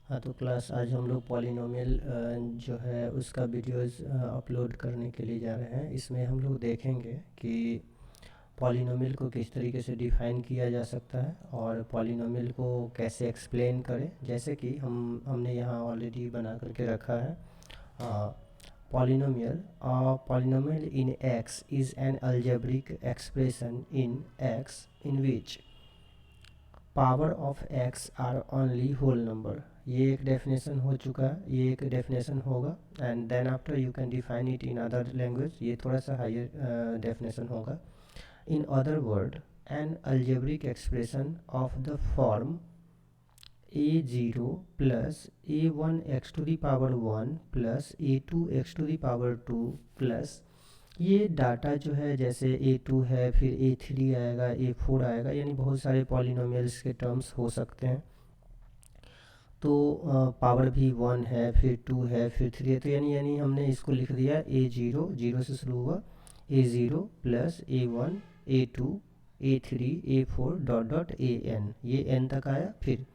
हाँ तो क्लास, आज हम लोग पॉलिनोमियल जो है उसका वीडियोस अपलोड करने के लिए जा रहे हैं। इसमें हम लोग देखेंगे कि पॉलिनोमियल को किस तरीके से डिफ़ाइन किया जा सकता है और पॉलिनोमियल को कैसे एक्सप्लेन करें। जैसे कि हमने यहाँ ऑलरेडी बना करके रखा है polynomial in x is an algebraic expression in x in which power of x are only whole number. ये एक डेफिनेशन हो चुका है, ये एक डेफिनेशन होगा। And then after you can define it in other language, ये थोड़ा सा हायर डेफिनेशन होगा। In other word, an algebraic expression of the form a0 plus a1 x to the power 1 plus a2 x to the power 2 plus ये data जो है, जैसे a2 है, फिर a3 आएगा, a4 आएगा, यानी बहुत सारे पॉलिनोमियल्स के टर्म्स हो सकते हैं। तो पावर भी 1 है, फिर 2 है, फिर 3 है। तो यानी हमने इसको लिख दिया a0, 0 से शुरू हुआ, a0 plus a1 a2 a3 a4 dot dot an, ये n तक आया। फिर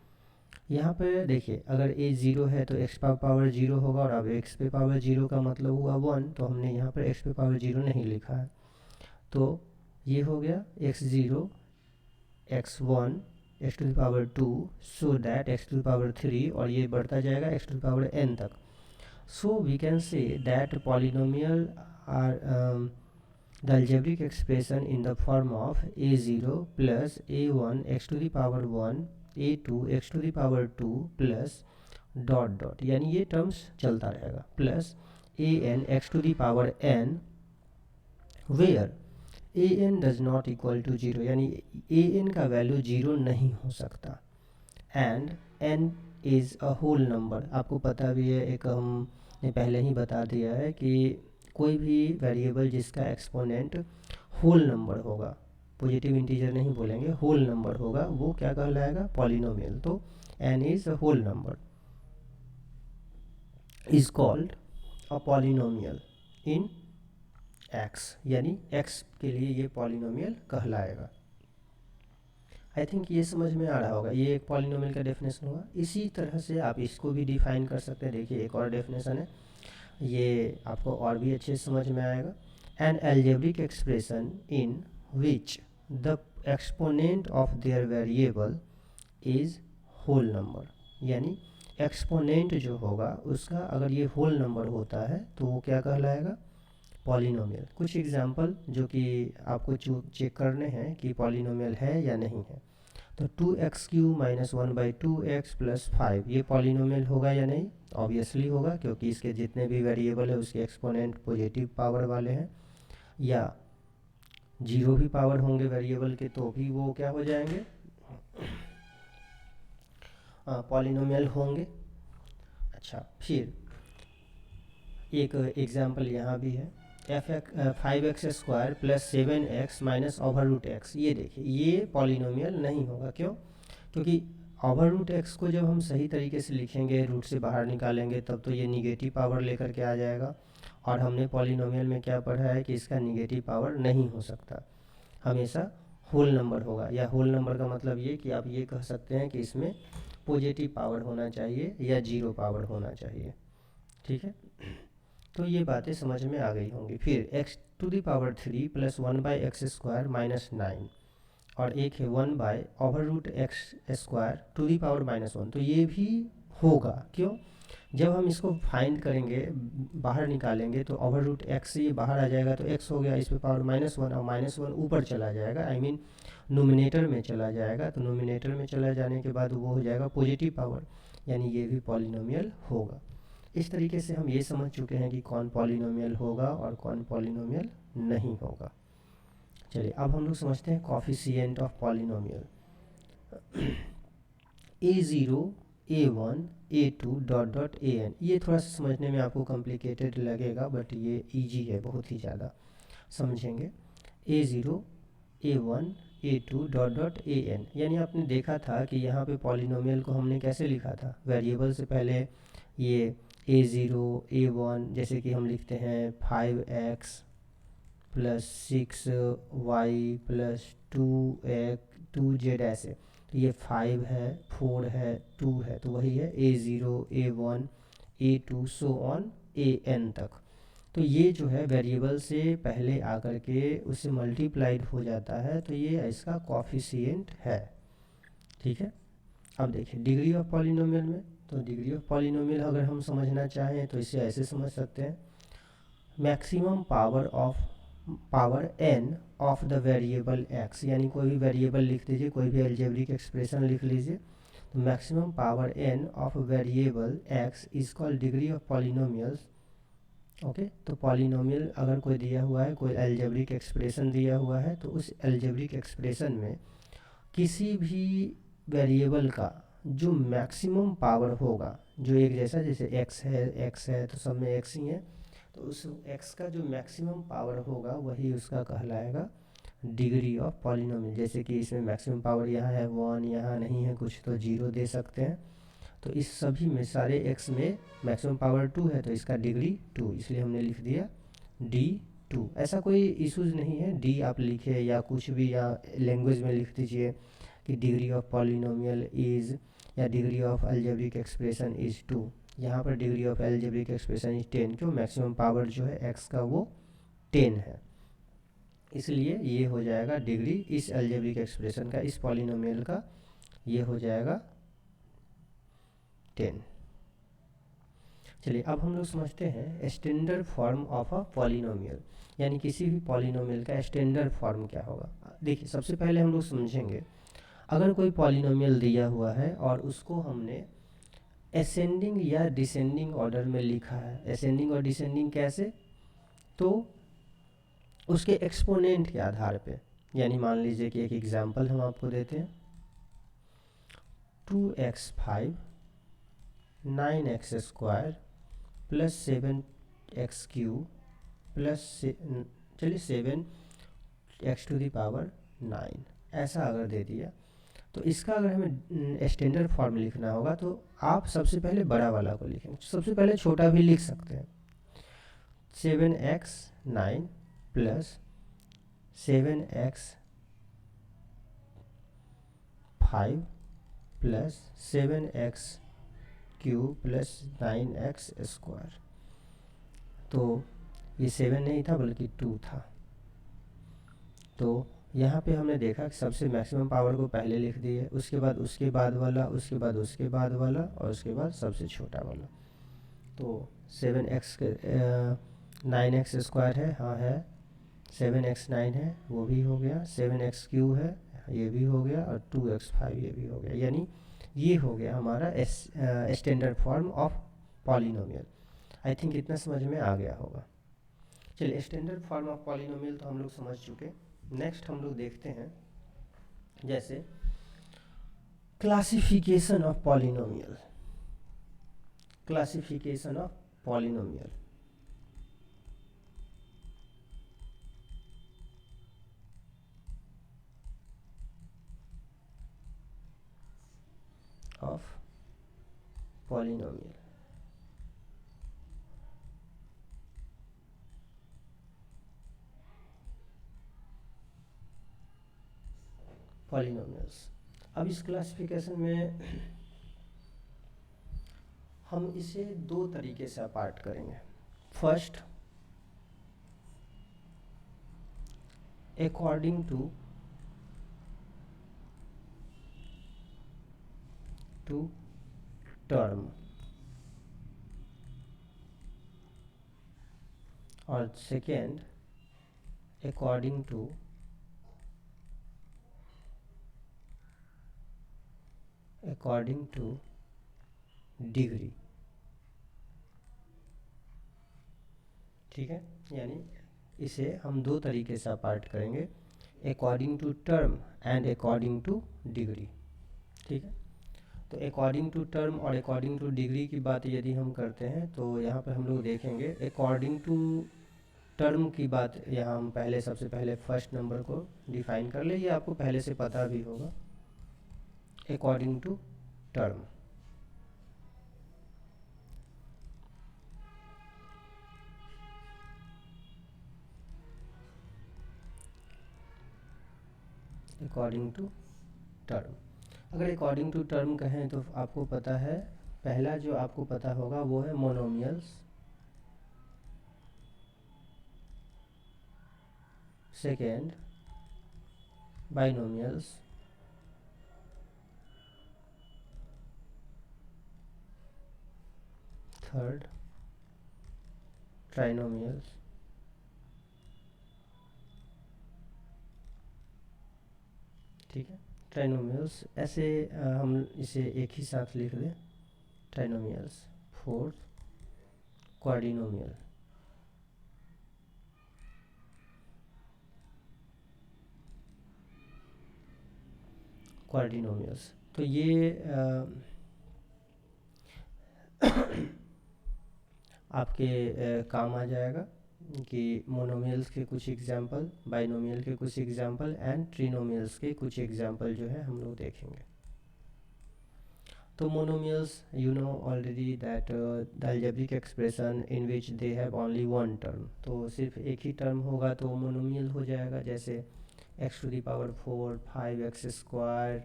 यहाँ पे देखिए, अगर a 0 है तो x पावर 0 होगा, और अब x पे पावर 0 का मतलब हुआ 1, तो हमने यहाँ पर x पे पावर 0 नहीं लिखा है। तो ये हो गया x0 x1 x to the power 2, so that x to the power 3, और ये बढ़ता जाएगा x to the power n तक। So we can say that polynomial are the algebraic expression in the form of a0 plus a1 x to the power 1 a2 x to the power 2 plus dot dot, यानी ये terms चलता रहेगा, plus an x to the power n where an does not equal to 0, यानी an का value 0 नहीं हो सकता। And n is a whole number. आपको पता भी है, एक हमने पहले ही बता दिया है कि कोई भी वेरिएबल जिसका एक्सपोनेंट होल नंबर होगा, पॉजिटिव इंटीजर नहीं बोलेंगे, होल नंबर होगा, वो क्या कहलाएगा? पॉलिनोमियल। तो n is a whole number is called a polynomial in x, यानी x के लिए ये पॉलिनोमियल कहलाएगा। आई थिंक ये समझ में आ रहा होगा, ये एक पॉलिनोमियल का डेफिनेशन हुआ। इसी तरह से आप इसको भी डिफाइन कर सकते हैं। देखिए एक और डेफिनेशन है, ये आपको और भी अच्छे से समझ में आएगा। An algebraic expression in which the exponent of their variable is whole number, यानी एक्सपोनेंट जो होगा उसका अगर ये होल नंबर होता है तो वो क्या कहलाएगा? पॉलिनोमियल। कुछ एग्जांपल जो कि आपको चेक करने हैं कि पॉलिनोमियल है या नहीं है। तो 2x³ माइनस 1/2x प्लस 5, ये पॉलिनोमियल होगा या नहीं? ऑब्वियसली होगा, क्योंकि इसके जितने भी वेरिएबल है उसके एक्सपोनेंट पॉजिटिव पावर वाले हैं, या जीरो भी पावर होंगे वेरिएबल के तो भी वो क्या हो जाएंगे? पॉलिनोमियल होंगे। अच्छा, फिर एक एग्जांपल यहाँ भी है, 5x² plus 7x minus over root x. ये देखिए, ये पॉलिनोमियल नहीं होगा। क्यों? क्योंकि ओवर रूट एक्स को जब हम सही तरीके से लिखेंगे, रूट से बाहर निकालेंगे, तब तो ये निगेटिव पावर लेकर के आ जाएगा। और हमने पॉलिनोमियल में क्या पढ़ा है कि इसका निगेटिव पावर नहीं हो सकता, हमेशा होल नंबर होगा। या होल नंबर का मतलब ये कि आप ये कह सकते हैं कि इसमें पॉजिटिव पावर होना चाहिए या जीरो पावर होना चाहिए। ठीक है, तो ये बातें समझ में आ गई होंगी। फिर x to the power 3 plus 1/x² minus 9, और एक है 1/√x² टू दी पावर -1, तो ये भी होगा। क्यों? जब हम इसको फाइंड करेंगे, बाहर निकालेंगे, तो ओवर रूट एक्स से ये बाहर आ जाएगा, तो x हो गया, इस पे पावर -1, और -1 ऊपर चला जाएगा, आई मीन नोमिनेटर में चला जाएगा। तो नोमिनेटर में चला जाने के बाद वो हो जाएगा पॉजिटिव पावर, यानी ये भी पॉलिनोमियल होगा। इस तरीके से हम ये समझ चुके हैं कि कौन पॉलिनोमियल होगा और कौन पॉलिनोमियल नहीं होगा। चलिए अब हम लोग समझते हैं coefficient of polynomial. a0 a1 a2 dot dot an, ये थोड़ा सा समझने में आपको कॉम्प्लिकेटेड लगेगा, बट ये इजी है, बहुत ही ज़्यादा समझेंगे। a0 a1 a2 dot dot an, यानी आपने देखा था कि यहाँ पे पॉलिनोमियल को हमने कैसे लिखा था? वेरिएबल से पहले ये a0 a1, जैसे कि हम लिखते हैं 5x plus 6y plus 2z, ऐसे। तो ये 5 है, 4 है, 2 है, तो वही है A0, A1, A2 so on AN तक। तो ये जो है वेरिएबल से पहले आकर के उससे मल्टीप्लाइड हो जाता है, तो ये इसका कॉफिशिएंट है। ठीक है, अब देखिए डिग्री ऑफ पॉलिनोमियल में, तो डिग्री ऑफ पॉलिनोमियल अगर हम समझना चाहें तो इसे ऐसे समझ सकते हैं, maximum power n of the variable x, यानी कोई भी वेरिएबल लिख दीजिए, कोई भी अलजेब्रिक एक्सप्रेशन लिख लीजिए, तो maximum power n of variable x is called degree of polynomials. Okay, तो पॉलिनोमियल अगर कोई दिया हुआ है, कोई अलजेब्रिक एक्सप्रेशन दिया हुआ है, तो उस अलजेब्रिक एक्सप्रेशन में किसी भी वेरिएबल का जो मैक्सिमम पावर होगा, जो एक जैसा, जैसे x है तो सब में x ही है, तो उस x का जो मैक्सिमम पावर होगा वही उसका कहलाएगा डिग्री ऑफ पॉलिनोमियल। जैसे कि इसमें मैक्सिमम पावर यहाँ है 1, यहाँ नहीं है कुछ तो 0 दे सकते हैं, तो इस सभी में सारे x में मैक्सिमम पावर 2 है, तो इसका डिग्री 2, इसलिए हमने लिख दिया D2। ऐसा कोई इशूज़ नहीं है, D आप लिखे या कुछ भी, या लैंग्वेज में लिख दीजिए कि डिग्री ऑफ पॉलिनोमियल इज़, या degree of algebraic expression is 2। यहाँ पर degree of algebraic expression is 10, क्यों, मैक्सिमम पावर जो है x का वो 10 है, इसलिए ये हो जाएगा डिग्री इस अलजेब्रिक एक्सप्रेशन का, इस पॉलिनोमियल का, ये हो जाएगा 10। चलिए अब हम लोग समझते हैं standard form of a polynomial, यानी किसी भी पॉलिनोमियल का स्टैंडर्ड फॉर्म क्या होगा। देखिए सबसे पहले हम लोग समझेंगे, अगर कोई पॉलिनोमियल दिया हुआ है और उसको हमने असेंडिंग या डिसेंडिंग ऑर्डर में लिखा है, असेंडिंग और डिसेंडिंग कैसे, तो उसके एक्सपोनेंट के आधार पे, यानी मान लीजिए कि एक एग्जांपल हम आपको देते हैं, 2x5 9x square plus 7x cube plus, चलिए 7x टू द पावर 9, ऐसा अगर दे दिया, तो इसका अगर हमें स्टैंडर्ड फॉर्म लिखना होगा तो आप सबसे पहले बड़ा वाला को लिखेंगे, सबसे पहले छोटा भी लिख सकते हैं, 7x9 plus 7x5 plus 7x cube plus 9x square, तो ये 7 नहीं था बल्कि 2 था। तो यहाँ पे हमने देखा कि सबसे मैक्सिमम पावर को पहले लिख दिए, उसके बाद उसके बाद वाला, उसके बाद उसके बाद वाला, और उसके बाद सबसे छोटा वाला। तो 7x 9x स्क्वायर है, हाँ है, 7x9 है वो भी हो गया, 7x क्यूब है ये भी हो गया, और 2x5 ये भी हो गया, यानी ये हो गया हमारा standard form of polynomial. I think इतना समझ में आ गया होगा। चलिए स्टैंडर्ड फॉर्म ऑफ पॉलिनोमियल तो हम लोग समझ चुके। नेक्स्ट हम लोग देखते हैं जैसे classification of polynomial, classification of polynomial. Of polynomial, polynomials. अब इस क्लासिफिकेशन में हम इसे दो तरीके से अपार्ट करेंगे। फर्स्ट, अकॉर्डिंग टू टर्म, और सेकेंड अकॉर्डिंग टू डिग्री। ठीक है, यानी इसे हम दो तरीके से अपार्ट करेंगे, according to term and according to degree. ठीक है, तो अकॉर्डिंग टू टर्म और अकॉर्डिंग टू डिग्री की बात यदि हम करते हैं तो यहाँ पर हम लोग देखेंगे अकॉर्डिंग टू टर्म की बात, यहाँ हम पहले सबसे पहले फर्स्ट नंबर को डिफाइन कर ले, ये आपको पहले से पता भी होगा। According to term, according to term, अगर अकॉर्डिंग टू टर्म कहें तो आपको पता है, पहला जो आपको पता होगा वो है monomials, second binomials, third trinomials, ठीक है। ट्राइनोमियल्स ऐसे हम इसे एक ही साथ लिख दें, ट्राइनोमियल्स। फोर्थ क्वाड्रिनोमियल, क्वाड्रिनोमियल्स। तो ये आपके काम आ जाएगा कि मोनोमियल्स के कुछ एग्जाम्पल, बाइनोमियल के कुछ एग्जाम्पल एंड ट्रिनोमियल्स के कुछ एग्जाम्पल जो है हम लोग देखेंगे। तो monomials, you know already that the algebraic expression in which they have only one term, तो सिर्फ एक ही टर्म होगा तो मोनोमियल हो जाएगा। जैसे x to the power 4, 5x square,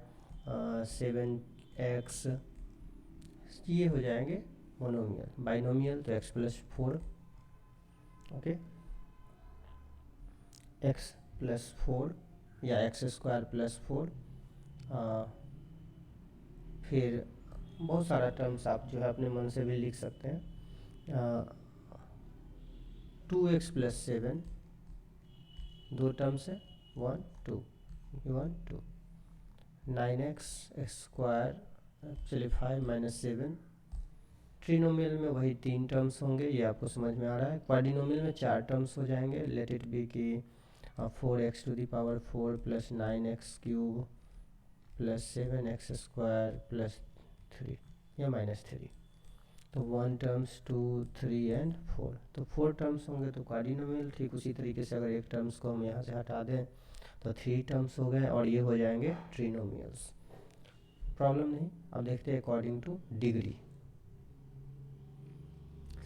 7x, ये हो जाएंगे मोनोमियल। बाइनोमियल तो x plus 4, okay, x plus 4 या x स्क्वायर प्लस 4, फिर बहुत सारा टर्म्स आप जो है अपने मन से भी लिख सकते हैं। 2x प्लस 7, दो टर्म्स है, 1 2, 1 2, 9x स्क्वायर, चलिए 5 माइनस 7। ट्रिनोमियल में वही तीन टर्म्स होंगे, ये आपको समझ में आ रहा है। क्वाड्रिनोमियल में चार टर्म्स हो जाएंगे, लेट इट बी कि 4x to the power 4 plus 9x cube plus 7x square plus 3 या माइनस 3। तो 1 टर्म्स, 2 3 एंड 4, तो 4 टर्म्स होंगे तो क्वाड्रिनोमियल। ठीक उसी तरीके से अगर एक टर्म्स को हम यहाँ से हटा दें तो 3 टर्म्स हो गए और ये हो जाएंगे ट्रिनोमियल्स। प्रॉब्लम नहीं। अब देखते हैं अकॉर्डिंग टू डिग्री।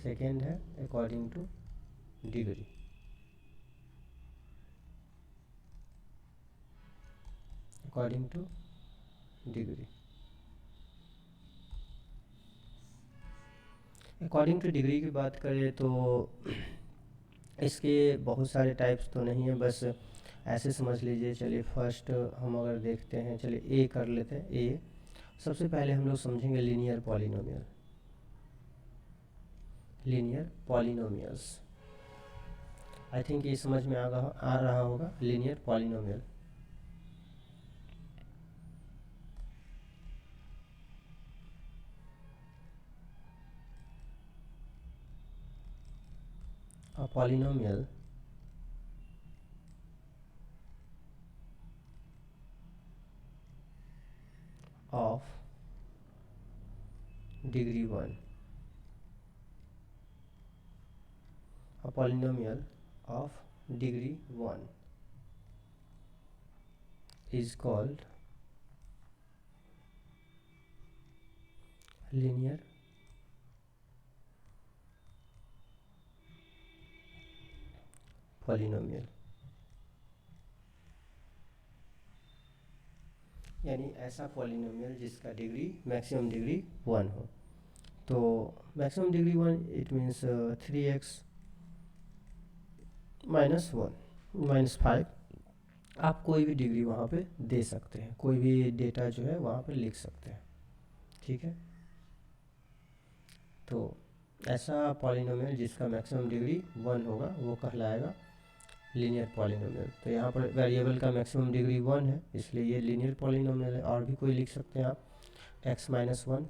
सेकेंड है according to degree. According to degree, according to degree की बात करें तो इसके बहुत सारे टाइप्स तो नहीं है, बस ऐसे समझ लीजिए। चलिए फर्स्ट हम अगर देखते हैं, चलिए ए कर लेते हैं। ए सबसे पहले हम लोग समझेंगे linear polynomial, linear polynomials. I think ये समझ में आ रहा होगा, linear polynomial. A polynomial of degree 1, a polynomial of degree 1 is called linear polynomial। यानी ऐसा पॉलिनोमियल जिसका डिग्री मैक्सिमम डिग्री 1 हो। तो maximum degree 1 it means 3x minus 1 minus 5। आप कोई भी डिग्री वहाँ पे दे सकते हैं, कोई भी डेटा जो है वहाँ पे लिख सकते हैं, ठीक है। तो ऐसा पॉलिनोमियल जिसका मैक्सिमम डिग्री 1 होगा वो कहलाएगा लीनियर पॉलिनोमियल। तो यहाँ पर वेरिएबल का मैक्सिमम डिग्री 1 है, इसलिए ये लीनियर पॉलिनोमियल है। और भी कोई लिख सकते हैं आप, x minus 1,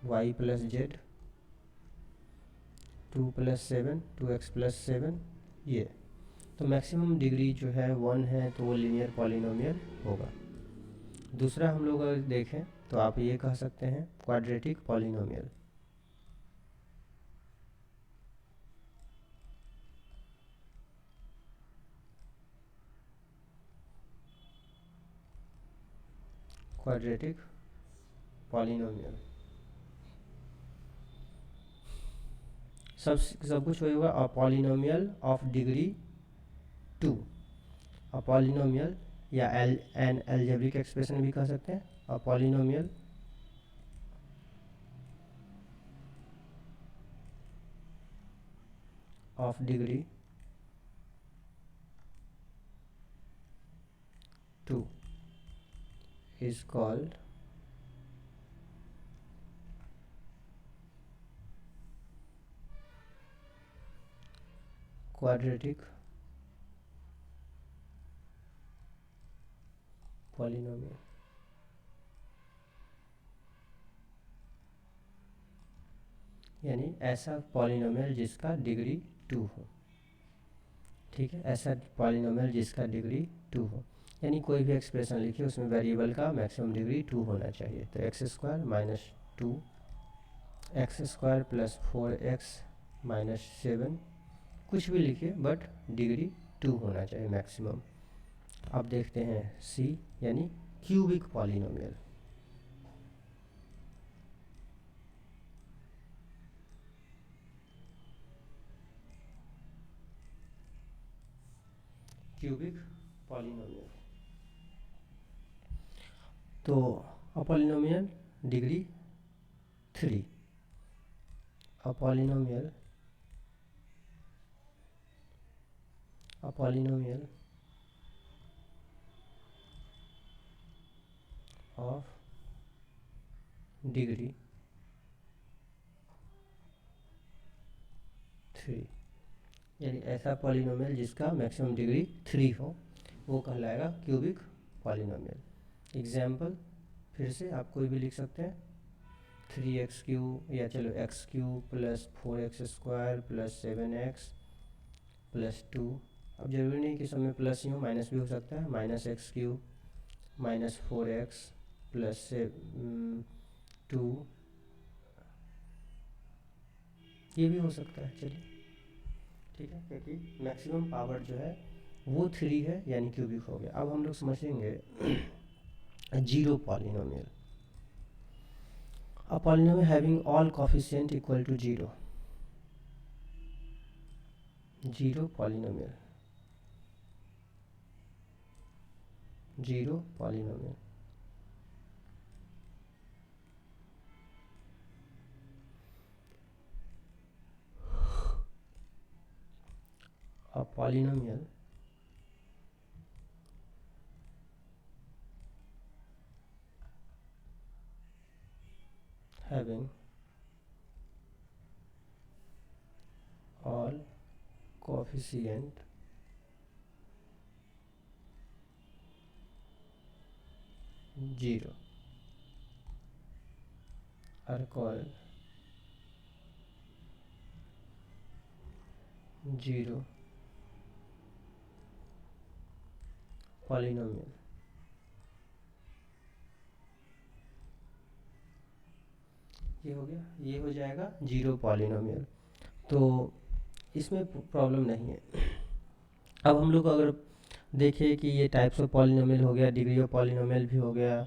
Y plus Z, 2 plus 7, 2x plus 7, ये। तो मैक्सिमम डिग्री जो है 1 है तो वो लीनियर पॉलिनोमियल होगा। दूसरा हम लोग अगर देखें तो आप ये कह सकते हैं क्वाड्रेटिक पॉलिनोमियल। क्वाड्रेटिक पॉलिनोमियल सब कुछ होगा। A polynomial of degree 2, a polynomial या एन अलजेब्रिक एक्सप्रेशन भी कह सकते हैं, a polynomial of degree 2 is called quadratic polynomial। यानी ऐसा पॉलिनोमियल जिसका डिग्री 2 हो, ठीक है, ऐसा पॉलिनोमियल जिसका डिग्री 2 हो। यानी कोई भी एक्सप्रेशन लिखिए उसमें वेरिएबल का मैक्सिमम डिग्री 2 होना चाहिए। तो x square minus 2 x square plus 4x minus 7, कुछ भी लिखिए बट डिग्री 2 होना चाहिए मैक्सिमम। अब देखते हैं सी यानी क्यूबिक पॉलिनोमियल। क्यूबिक पॉलिनोमियल, तो a polynomial degree 3, a polynomial of degree 3, यानी ऐसा पॉलिनोमियल जिसका मैक्सिमम डिग्री 3 हो वो कहलाएगा क्यूबिक पॉलिनोमियल। एग्जाम्पल फिर से आप कोई भी लिख सकते हैं, 3x³ या चलो x³ plus 4x square plus 7x plus 2। अब जरूरी नहीं कि सब में प्लस ही हो, माइनस भी हो सकता है, -x³ माइनस 4x प्लस 2, ये भी हो सकता है। चलिए ठीक है, क्योंकि मैक्सिमम पावर जो है वो 3 है यानी क्यूबिक हो गया। अब हम लोग समझेंगे zero polynomial. A polynomial having all coefficient equal to 0, zero polynomial, zero polynomial. A polynomial having all coefficient zero are called zero polynomial. ये हो गया, ये हो जाएगा जीरो पॉलिनोमियल, तो इसमें प्रॉब्लम नहीं है। अब हम लोग अगर देखें कि ये टाइप्स ऑफ पॉलिनोमियल हो गया, डिग्री ऑफ पॉलिनोमियल भी हो गया,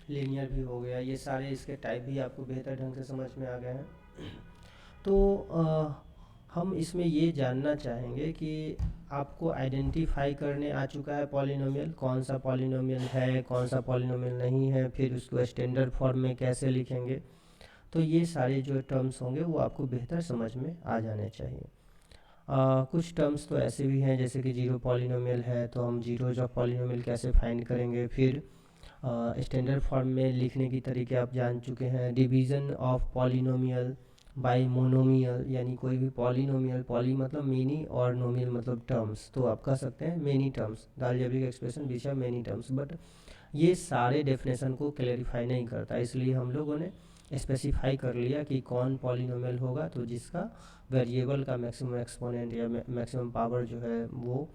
लीनियर भी हो गया, ये सारे इसके टाइप भी आपको बेहतर ढंग से समझ में आ गए हैं। तो हम इसमें ये जानना चाहेंगे कि आपको आइडेंटिफाई करने आ चुका है पॉलिनोमियल, कौन सा पॉलिनोमियल है कौन सा पॉलिनोमियल नहीं है, फिर उसको स्टैंडर्ड फॉर्म में कैसे लिखेंगे। तो ये सारे जो टर्म्स होंगे वो आपको बेहतर समझ में आ जाने चाहिए। कुछ टर्म्स तो ऐसे भी हैं जैसे कि जीरो पॉलिनोमियल है तो हम जीरोज ऑफ पॉलिनोमियल कैसे फाइंड करेंगे। फिर स्टैंडर्ड फॉर्म में लिखने की तरीके आप जान चुके हैं। Division of polynomial bye monomial, यानी कोई भी पॉलिनोमियल, पॉली मतलब मेनी और नोमियल मतलब टर्म्स, तो आप कह सकते हैं many terms, the algebraic expression which are many terms. But ये सारे डेफिनेशन को क्लैरिफाई नहीं करता, इसलिए हम लोगों ने स्पेसिफाई कर लिया कि कौन पॉलिनोमियल होगा, तो जिसका वेरिएबल का मैक्सिमम एक्सपोनेंट या मैक्सिमम पावर जो है वो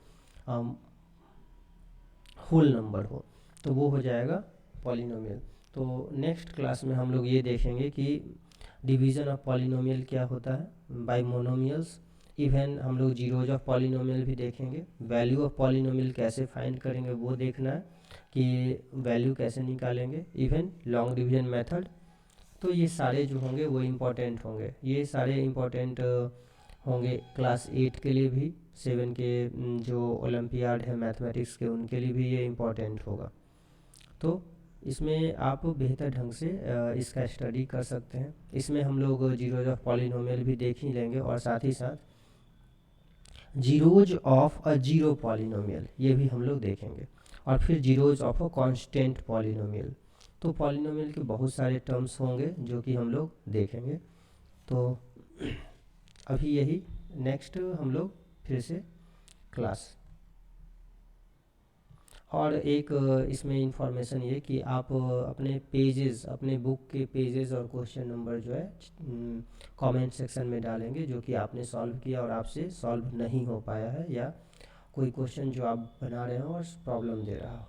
होल नंबर हो, तो वो हो जाएगा पॉलिनोमियल। तो नेक्स्ट क्लास में हम लोग ये देखेंगे कि डिवीज़न ऑफ पॉलिनोमियल क्या होता है बाय मोनोमियल्स। इवन हम लोग जीरोज ऑफ पॉलिनोमियल भी देखेंगे। वैल्यू ऑफ पॉलिनोमियल कैसे फाइंड करेंगे वो देखना है कि वैल्यू कैसे निकालेंगे। Even long division method. तो ये सारे जो होंगे वो इम्पोर्टेंट होंगे, ये सारे इम्पोर्टेंट होंगे क्लास 8 के लिए भी, 7 के जो ओलंपियाड है मैथमेटिक्स के उनके लिए भी ये इम्पोर्टेंट होगा। तो इसमें आप बेहतर ढंग से इसका स्टडी कर सकते हैं। इसमें हम लोग जीरोज ऑफ पॉलिनोमियल भी देख ही लेंगे और साथ ही साथ zeros of a zero polynomial ये भी हम लोग देखेंगे, और फिर zeros of a constant polynomial. तो पॉलिनोमियल के बहुत सारे टर्म्स होंगे जो कि हम लोग देखेंगे। तो अभी यही, नेक्स्ट हम लोग फिर से क्लास। और एक इसमें इंफॉर्मेशन ये कि आप अपने पेजेस, अपने बुक के पेजेस और क्वेश्चन नंबर जो है कमेंट सेक्शन में डालेंगे जो कि आपने सॉल्व किया और आपसे सॉल्व नहीं हो पाया है, या कोई क्वेश्चन जो आप बना रहे हो और प्रॉब्लम दे रहा हो।